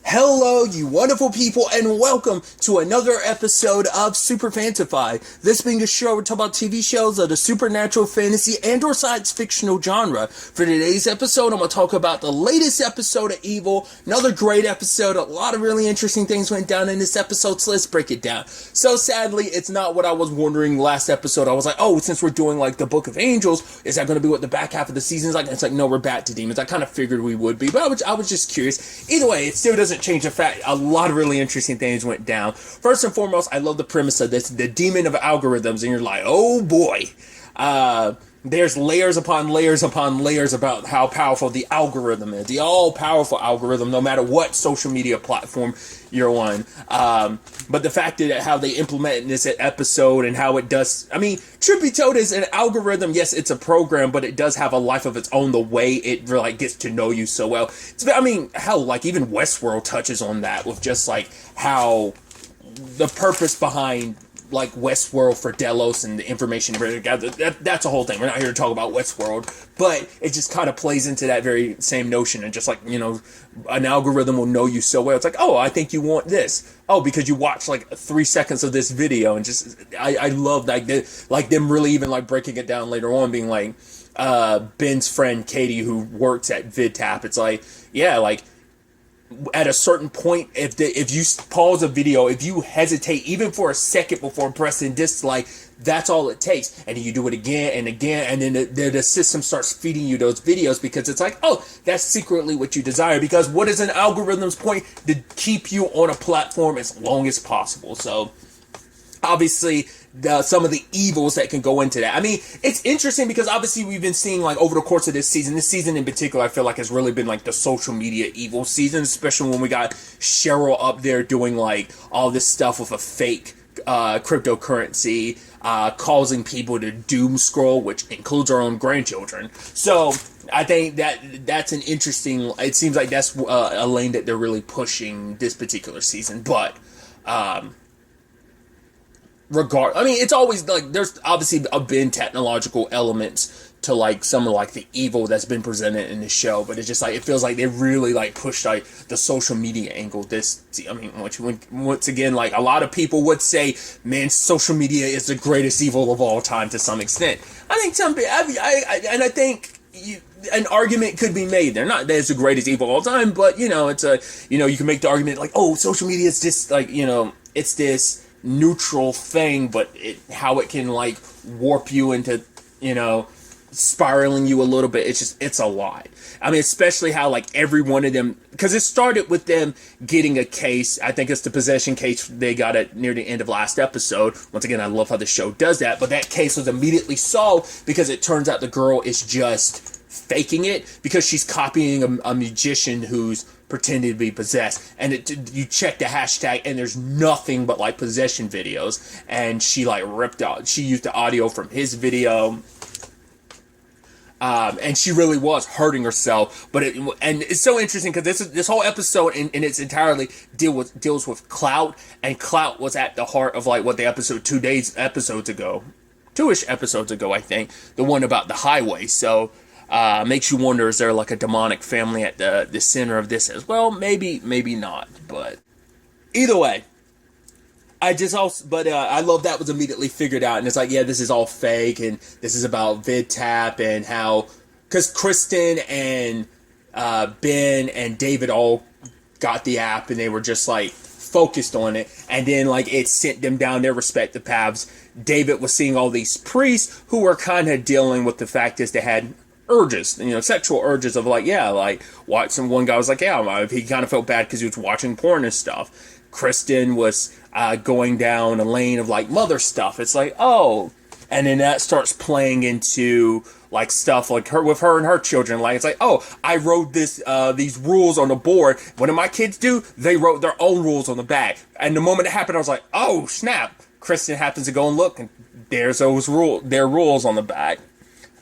Hello, you wonderful people, and welcome to another episode of Super-Fanta-Fi. This being a show where we talk about TV shows of the supernatural, fantasy, and or science fictional genre. For today's episode, I'm going to talk about the latest episode of Evil. Another great episode. A lot of really interesting things went down in this episode, so let's break it down. So sadly, it's not what I was wondering last episode. I was like, oh, since we're doing like the Book of Angels, is that going to be what the back half of the season is like? And it's like, no, we're back to demons. I kind of figured we would be, but I was just curious. Either way, it still doesn't change the fact a lot of really interesting things went down. First and foremost, I love the premise of this, the demon of algorithms, and you're like, oh boy. There's layers upon layers upon layers about how powerful the algorithm is. The all-powerful algorithm, no matter what social media platform you're on. But the fact that how they implement this episode and how it does... I mean, truth be told, is an algorithm. Yes, it's a program, but it does have a life of its own. The way it really gets to know you so well. I mean, hell, like even Westworld touches on that with just like how the purpose behind like Westworld for Delos and the information that's a whole thing. We're not here to talk about Westworld, but it just kind of plays into that very same notion. And just like, you know, an algorithm will know you so well. It's like, oh, I think you want this. Oh, because you watch like 3 seconds of this video, and just I love like them really even like breaking it down later on, being like Ben's friend Katie, who works at VidTap. It's like, yeah, like at a certain point, if you pause a video, if you hesitate even for a second before pressing dislike, that's all it takes. And you do it again and again, and then the system starts feeding you those videos, because it's like, oh, that's secretly what you desire. Because what is an algorithm's point? To keep you on a platform as long as possible. So obviously, some of the evils that can go into that. I mean, it's interesting because obviously we've been seeing like over the course of this season in particular, I feel like has really been like the social media evil season, especially when we got Cheryl up there doing like all this stuff with a fake cryptocurrency, causing people to doom scroll, which includes our own grandchildren. So I think that's an interesting, it seems like that's a lane that they're really pushing this particular season. But I mean, it's always like there's obviously been technological elements to like some of like the evil that's been presented in the show, but it's just like it feels like they really like pushed like the social media angle. I mean, once again, like a lot of people would say, man, social media is the greatest evil of all time to some extent. I think I think an argument could be made. They're not that it's the greatest evil of all time, but you know, you can make the argument like, oh, social media is just like, you know, it's this neutral thing, but how it can like warp you into, you know, spiraling you a little bit. It's a lot. I mean, especially how like every one of them, because it started with them getting a case. I think it's the possession case they got it near the end of last episode. Once again, I love how the show does that, but that case was immediately solved because it turns out the girl is just faking it because she's copying a musician who's pretending to be possessed, and you check the hashtag and there's nothing but like possession videos, and she like she used the audio from his video, and she really was hurting herself. But it's so interesting because this whole episode in its entirely deals with clout, and clout was at the heart of like what the episode 2 episodes ago, I think, the one about the highway. So makes you wonder, is there like a demonic family at the center of this as well? Maybe not. But either way, I love that was immediately figured out, and it's like, yeah, this is all fake, and this is about VidTap and how, because Kristen and Ben and David all got the app, and they were just like focused on it, and then like it sent them down their respective paths. David was seeing all these priests who were kind of dealing with the fact is they had urges, you know, sexual urges of like, yeah, like watching. One guy was like, yeah, he kind of felt bad because he was watching porn and stuff. Kristen was going down a lane of like mother stuff. It's like, oh, and then that starts playing into like stuff like with her and her children. Like it's like, oh, I wrote these rules on the board. What do my kids do? They wrote their own rules on the back. And the moment it happened, I was like, oh snap! Kristen happens to go and look, and there's their rules on the back.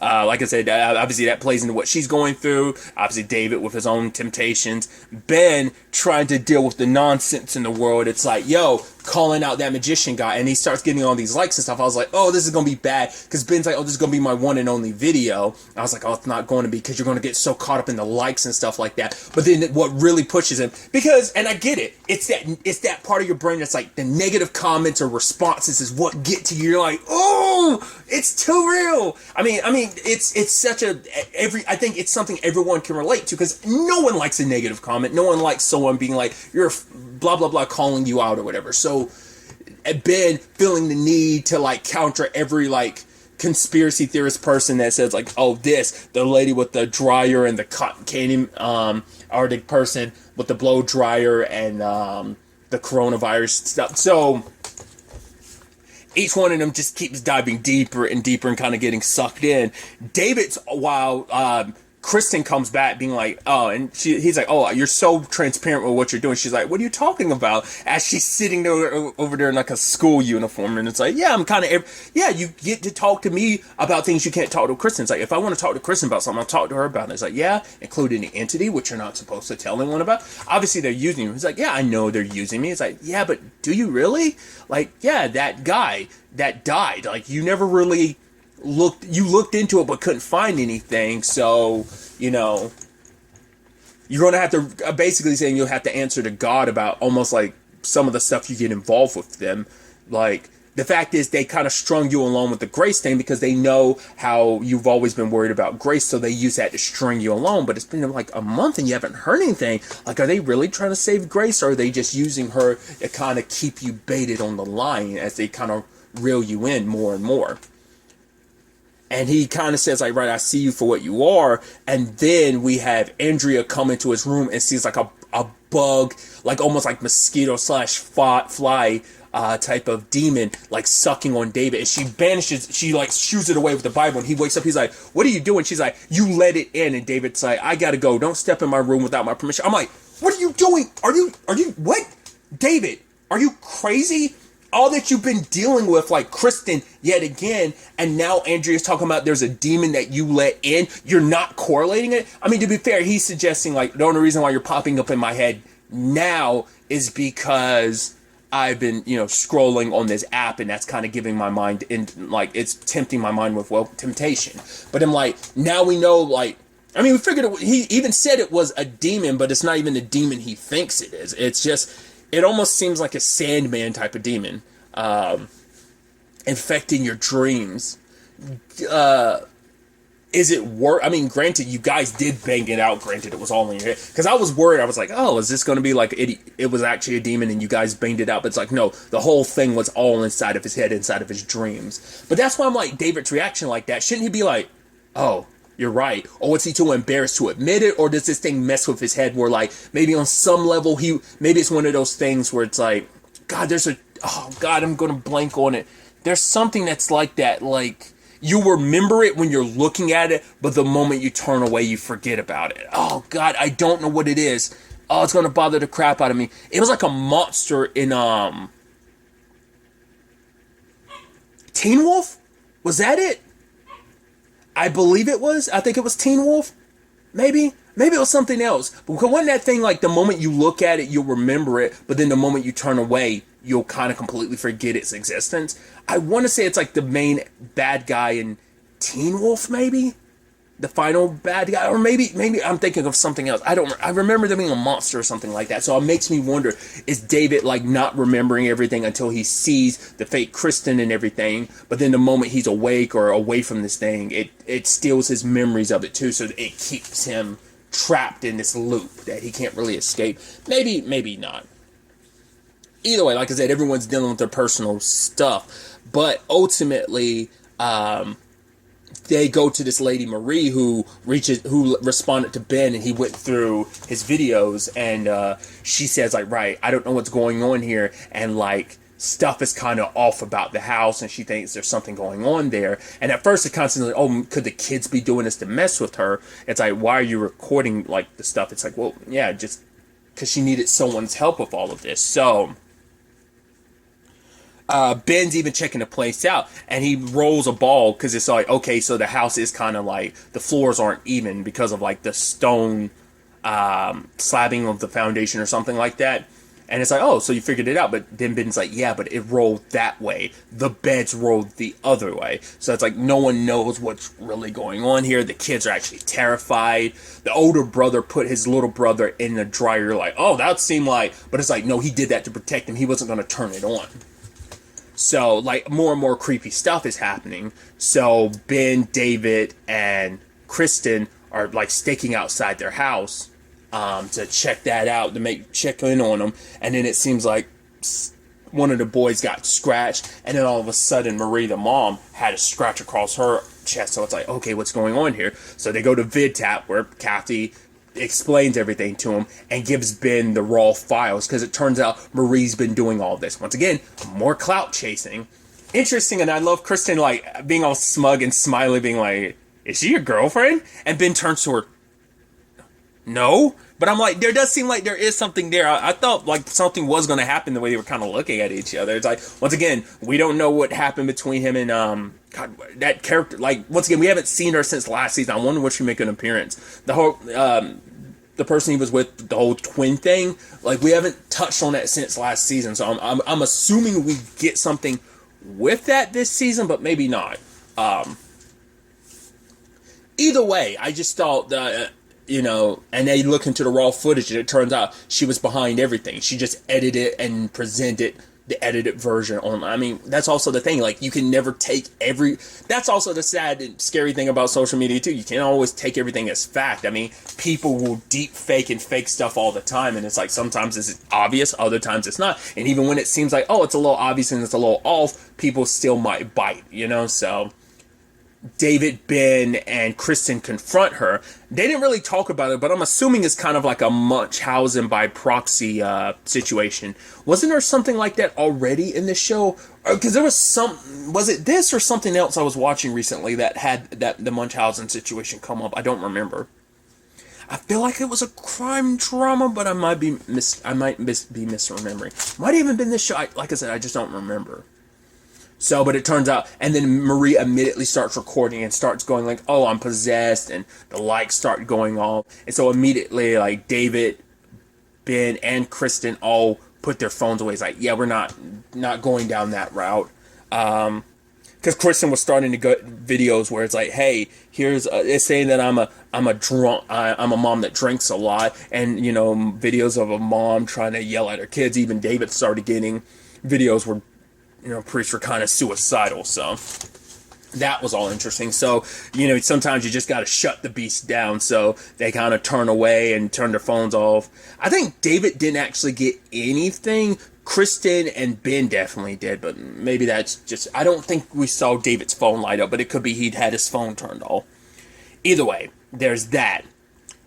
Like I said, obviously that plays into what she's going through. Obviously David with his own temptations. Ben trying to deal with the nonsense in the world. It's like, yo, calling out that magician guy, and he starts getting all these likes and stuff. I was like, oh, this is gonna be bad, because Ben's like, oh, this is gonna be my one and only video. I was like, oh, it's not going to be, because you're gonna get so caught up in the likes and stuff like that. But then what really pushes him, because, and I get it, it's that part of your brain that's like, the negative comments or responses is what get to you. You're like, oh, it's too real. I mean, it's such a, I think it's something everyone can relate to, because no one likes a negative comment. No one likes someone being like, you're blah, blah, blah, calling you out or whatever. So Ben feeling the need to like counter every like conspiracy theorist person that says like, oh, the lady with the dryer and the cotton candy, or the person with the blow dryer and the coronavirus stuff. So each one of them just keeps diving deeper and deeper and kind of getting sucked in. David's, while Kristen comes back being like, oh, and he's like, oh, you're so transparent with what you're doing. She's like, what are you talking about? As she's sitting over there in like a school uniform. And it's like, yeah, I'm kind of, yeah, you get to talk to me about things you can't talk to Kristen. It's like, if I want to talk to Kristen about something, I'll talk to her about it. It's like, yeah, including the entity, which you're not supposed to tell anyone about. Obviously, they're using you. He's like, yeah, I know they're using me. It's like, yeah, but do you really? Like, yeah, that guy that died, like, you never really looked into it but couldn't find anything, so you're gonna have to basically saying you'll have to answer to God about almost like some of the stuff you get involved with them. Like, the fact is they kind of strung you along with the Grace thing because they know how you've always been worried about Grace, so they use that to string you along. But it's been like a month and you haven't heard anything. Like, are they really trying to save Grace, or are they just using her to kind of keep you baited on the line as they kind of reel you in more and more? And he kind of says, like, right, I see you for what you are. And then we have Andrea come into his room and sees like a bug, like almost like mosquito / fly type of demon, like sucking on David. And she like shoos it away with the Bible. And he wakes up, he's like, what are you doing? She's like, you let it in. And David's like, I gotta go. Don't step in my room without my permission. I'm like, what are you doing? Are you, what? David, are you crazy? All that you've been dealing with, like Kristen, yet again, and now Andrea's talking about there's a demon that you let in. You're not correlating it. I mean, to be fair, he's suggesting, like, the only reason why you're popping up in my head now is because I've been, scrolling on this app, and that's kind of giving my mind, like, it's tempting my mind with, well, temptation. But I'm like, now we know, like, I mean, we figured he even said it was a demon, but it's not even the demon he thinks it is. It's just, it almost seems like a Sandman type of demon, infecting your dreams. Is it worth? I mean, granted, you guys did bang it out. Granted, it was all in your head. Because I was worried. I was like, oh, is this going to be like it was actually a demon and you guys banged it out? But it's like, no, the whole thing was all inside of his head, inside of his dreams. But that's why I'm like, David's reaction like that. Shouldn't he be like, oh, you're right? Or was he too embarrassed to admit it? Or does this thing mess with his head where, like, maybe on some level maybe it's one of those things where it's like, God, I'm going to blank on it. There's something that's like that, like, you remember it when you're looking at it, but the moment you turn away, you forget about it. Oh, God, I don't know what it is. Oh, it's going to bother the crap out of me. It was like a monster in, Teen Wolf? Was that it? I believe it was. I think it was Teen Wolf. Maybe it was something else. But wasn't that thing like the moment you look at it, you'll remember it, but then the moment you turn away, you'll kind of completely forget its existence? I want to say it's like the main bad guy in Teen Wolf, maybe? The final bad guy? Or maybe I'm thinking of something else. I remember there being a monster or something like that. So it makes me wonder, is David like not remembering everything until he sees the fake Kristen and everything, but then the moment he's awake or away from this thing, it steals his memories of it too, so it keeps him trapped in this loop that he can't really escape. Maybe not. Either way, like I said, everyone's dealing with their personal stuff, but ultimately, they go to this lady Marie who responded to Ben, and he went through his videos, and she says, like, right, I don't know what's going on here, and like stuff is kind of off about the house, and she thinks there's something going on there. And at first, it constantly, oh, could the kids be doing this to mess with her? It's like, why are you recording like the stuff? It's like, well, yeah, just because she needed someone's help with all of this. So Ben's even checking the place out, and he rolls a ball because it's like, okay, so the house is kind of like the floors aren't even because of like the stone slabbing of the foundation or something like that. And it's like, oh, so you figured it out. But then Ben's like, yeah, but it rolled that way. The beds rolled the other way. So it's like, no one knows what's really going on here. The kids are actually terrified. The older brother put his little brother in the dryer, like, oh, that seemed like... But it's like, no, he did that to protect him. He wasn't going to turn it on. So, like, more and more creepy stuff is happening. So Ben, David, and Kristen are, like, staking outside their house to check that out, to check in on them. And then it seems like one of the boys got scratched, and then all of a sudden Marie, the mom, had a scratch across her chest. So it's like, okay, what's going on here? So they go to VidTap, where Kathy explains everything to him and gives Ben the raw files, because it turns out Marie's been doing all this. Once again, more clout chasing. Interesting, and I love Kristen, like, being all smug and smiley, being like, is she your girlfriend? And Ben turns to her, no. But I'm like, there does seem like there is something there. I thought like something was going to happen the way they were kind of looking at each other. It's like, once again, we don't know what happened between him and God, that character. Like, once again, we haven't seen her since last season. I wonder when she'll make an appearance. The whole the person he was with, the whole twin thing, like, we haven't touched on that since last season. So I'm assuming we get something with that this season, but maybe not. Either way, I just thought that. And they look into the raw footage, and it turns out she was behind everything. She just edited and presented the edited version on. I mean, that's also the thing. Like, you can never take that's also the sad and scary thing about social media, too. You can't always take everything as fact. I mean, people will deep fake and fake stuff all the time, and it's like, sometimes it's obvious, other times it's not. And even when it seems like, oh, it's a little obvious and it's a little off, people still might bite, So David, Ben, and Kristen confront her. They didn't really talk about it, but I'm assuming it's kind of like a Munchausen by proxy situation. Wasn't there something like that already in the show? Because there was was it this or something else I was watching recently that had the Munchausen situation come up? I don't remember. I feel like it was a crime drama, but I might be misremembering. Might have even been this show. Like I said, I just don't remember. So, but it turns out, and then Marie immediately starts recording and starts going like, oh, I'm possessed, and the lights start going off. And so immediately, like, David, Ben, and Kristen all put their phones away. It's like, yeah, we're not going down that route. Because Kristen was starting to get videos where it's like, hey, it's saying that I'm a drunk, I'm a mom that drinks a lot, and, videos of a mom trying to yell at her kids. Even David started getting videos where priests were kind of suicidal, so that was all interesting. So, sometimes you just got to shut the beast down, so they kind of turn away and turn their phones off. I think David didn't actually get anything. Kristen and Ben definitely did, but maybe that's just... I don't think we saw David's phone light up, but it could be he'd had his phone turned off. Either way, there's that.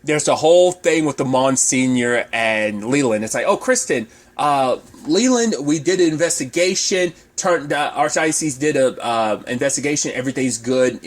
There's the whole thing with the Monsignor and Leland. It's like, oh, Kristen... Leland, we did an investigation. Archdiocese did a investigation. Everything's good.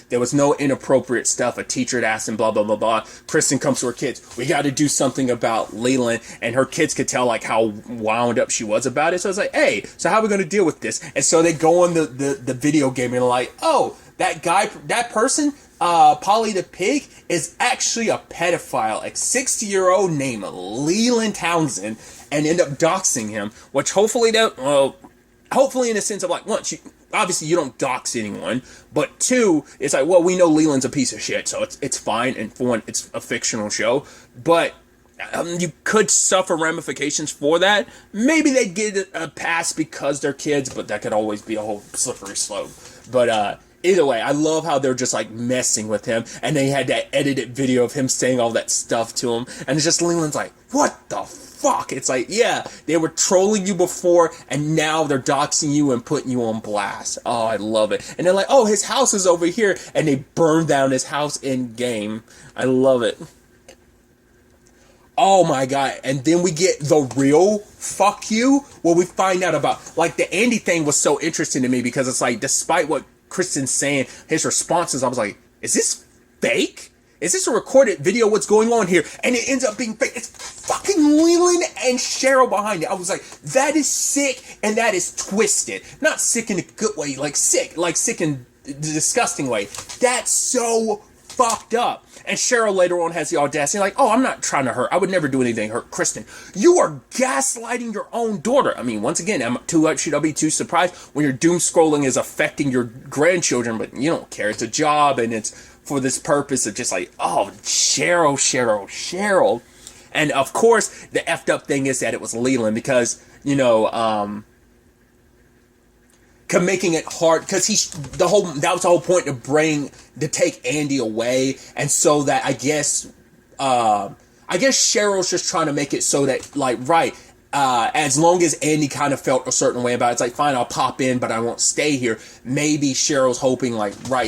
There was no inappropriate stuff. A teacher had asked him, blah, blah, blah, blah. Kristen comes to her kids. We got to do something about Leland. And her kids could tell, like, how wound up she was about it. So it's like, hey, so how are we going to deal with this? And so they go on the video game and like, oh, that person, Polly the Pig, is actually a pedophile, a 60-year-old named Leland Townsend, and end up doxing him, which hopefully in a sense of like, once obviously you don't dox anyone, but two, it's like, well, we know Leland's a piece of shit, so it's fine, and for one, it's a fictional show, but you could suffer ramifications for that. Maybe they'd get a pass because they're kids, but that could always be a whole slippery slope. But either way, I love how they're just like messing with him, and they had that edited video of him saying all that stuff to him, and it's just Leland's like, what the fuck? It's like, yeah, they were trolling you before, and now they're doxing you and putting you on blast. Oh, I love it. And they're like, oh, his house is over here, and they burn down his house in game. I love it. Oh my god, and then we get the real fuck you, where we find out about, like, the Andy thing was so interesting to me, because it's like, despite what Kristen's saying, his responses, I was like, is this fake? Is this a recorded video? What's going on here? And it ends up being fake. It's fucking Leland and Cheryl behind it. I was like, that is sick and that is twisted. Not sick in a good way, like sick in the disgusting way. That's so fucked up. And Cheryl later on has the audacity, like, oh, I'm not trying to hurt. I would never do anything to hurt Kristen. You are gaslighting your own daughter. I mean, once again, should I be too surprised when your doom scrolling is affecting your grandchildren, but you don't care. It's a job, and it's for this purpose of just like, oh, Cheryl. And of course, the effed up thing is that it was Leland because, making it hard because that was the whole point to take Andy away, and so that I guess Cheryl's just trying to make it so that as long as Andy kind of felt a certain way about it, it's like, fine, I'll pop in, but I won't stay here. Maybe Cheryl's hoping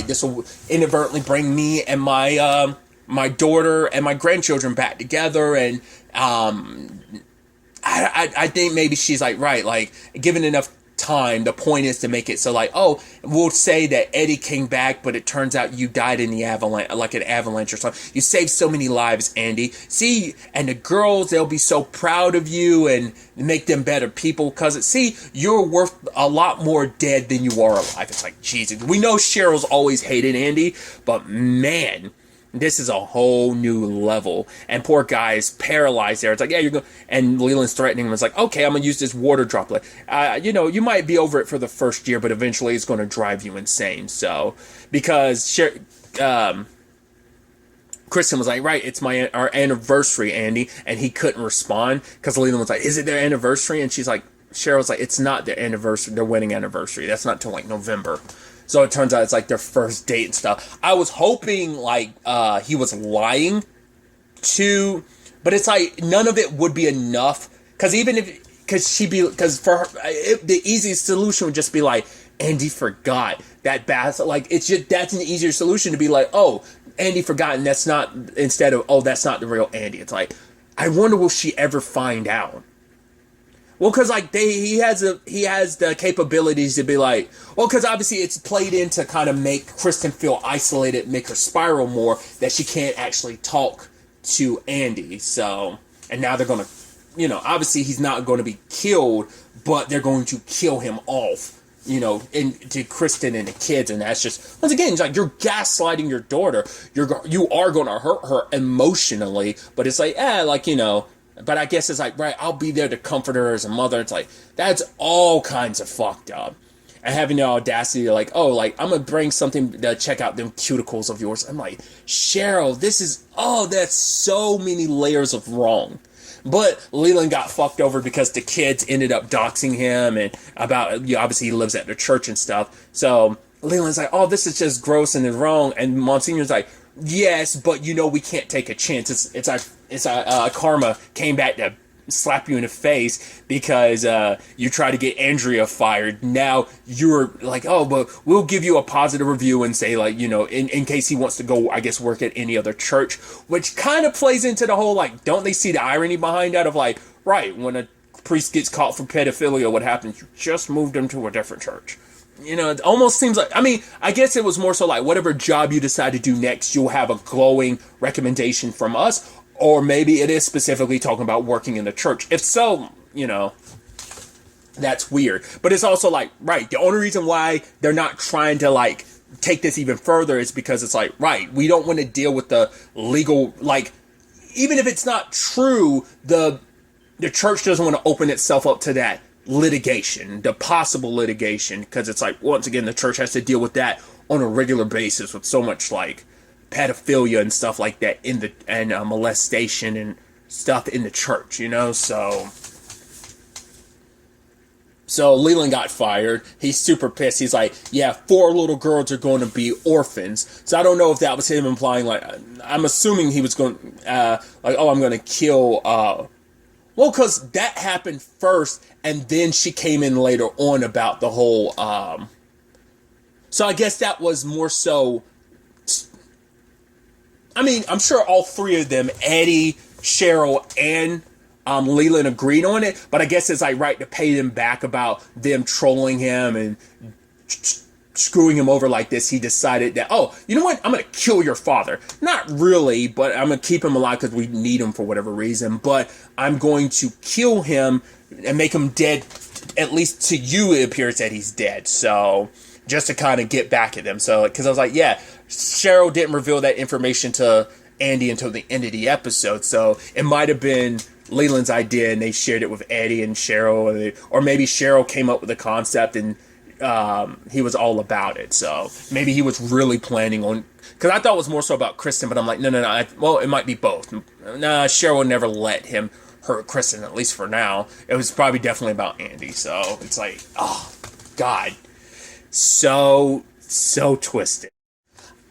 this will inadvertently bring me and my my daughter and my grandchildren back together, and I think maybe she's given enough time, the point is to make it so we'll say that Eddie came back, but it turns out you died in the avalanche, like an avalanche or something. You saved so many lives, Andy. See, and the girls, they'll be so proud of you and make them better people because you're worth a lot more dead than you are alive. It's like, Jesus. We know Cheryl's always hated Andy, but man, this is a whole new level. And poor guy is paralyzed there. It's like, yeah, you're going. And Leland's threatening him. It's like, okay, I'm going to use this water droplet. You might be over it for the first year, but eventually it's going to drive you insane. So, because Kristen was like, right, it's our anniversary, Andy. And he couldn't respond because Leland was like, is it their anniversary? And Cheryl's like, it's not their anniversary, their wedding anniversary. That's not till November. So it turns out it's their first date and stuff. I was hoping he was lying but it's none of it would be enough. Because for her, the easiest solution would just be Andy forgot that bath. That's an easier solution to be oh, Andy forgot, and that's not, instead of, oh, that's not the real Andy. It's I wonder, will she ever find out? Well, because he has the capabilities to be because obviously it's played in to kind of make Kristen feel isolated, make her spiral more, that she can't actually talk to Andy. So, and now they're going to, obviously he's not going to be killed, but they're going to kill him off, to Kristen and the kids. And that's just, once again, it's you're gaslighting your daughter. You are going to hurt her emotionally, but it's but I guess it's right, I'll be there to comfort her as a mother. It's that's all kinds of fucked up. And having the audacity to I'm going to bring something to check out them cuticles of yours. I'm Cheryl, that's so many layers of wrong. But Leland got fucked over because the kids ended up doxing him and obviously he lives at the church and stuff. So Leland's oh, this is just gross and wrong. And Monsignor's yes, but we can't take a chance. It's karma came back to slap you in the face because you tried to get Andrea fired. Now you're oh, but we'll give you a positive review and say in case he wants to go, I guess, work at any other church, which kind of plays into the whole don't they see the irony behind that of right, when a priest gets caught for pedophilia, what happens? You just moved him to a different church. It almost seems I guess it was more so whatever job you decide to do next, you'll have a glowing recommendation from us, or maybe it is specifically talking about working in the church. If so, that's weird. But it's also right, the only reason why they're not trying to take this even further is because it's right, we don't want to deal with the legal, even if it's not true, the church doesn't want to open itself up to that litigation, the possible litigation, because it's once again, the church has to deal with that on a regular basis with so much pedophilia and stuff like that and molestation and stuff in the church, so Leland got fired. He's super pissed. He's yeah, 4 little girls are going to be orphans. So I don't know if that was him implying I'm assuming he was going oh, I'm going to kill well, because that happened first, and then she came in later on about the whole, so I guess that was more so, I'm sure all 3 of them, Eddie, Cheryl, and Leland agreed on it, but I guess it's right to pay them back about them trolling him and screwing him over like this. He decided that, oh, you know what, I'm going to kill your father. Not really, but I'm going to keep him alive because we need him for whatever reason, but I'm going to kill him and make him dead. At least to you, it appears that he's dead. So just to kind of get back at them. So, because I was like, yeah, Cheryl didn't reveal that information to Andy until the end of the episode, so it might have been Leland's idea and they shared it with Eddie and Cheryl, or maybe Cheryl came up with the concept and he was all about it. So maybe he was really planning on, because I thought it was more so about Kristen, but I'm like, no. Well, it might be both. Nah, Cheryl would never let him hurt Kristen, at least for now. It was probably definitely about Andy. So it's like, oh God, so twisted.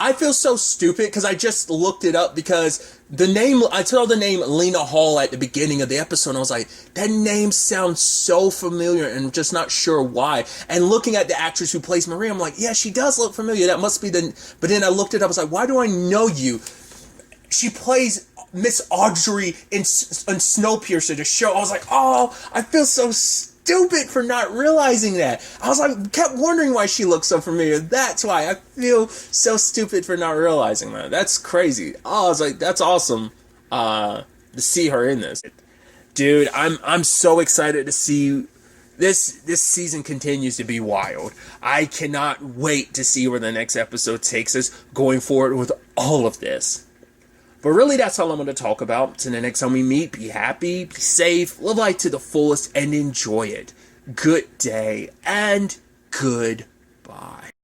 I feel so stupid because I just looked it up because I saw the name Lena Hall at the beginning of the episode and I was like, that name sounds so familiar and I'm just not sure why. And looking at the actress who plays Maria, I'm like, yeah, she does look familiar. That must be but then I looked it up, I was like, why do I know you? She plays Miss Audrey in Snowpiercer, the show. I was like, oh, I feel so stupid for not realizing that. I was like, kept wondering why she looked so familiar. That's why I feel so stupid for not realizing that. That's crazy. Oh, I was like, that's awesome to see her in this. Dude, I'm so excited to see this season continues to be wild. I cannot wait to see where the next episode takes us going forward with all of this. But really, that's all I'm going to talk about. Till the next time we meet, be happy, be safe, live life to the fullest, and enjoy it. Good day, and goodbye.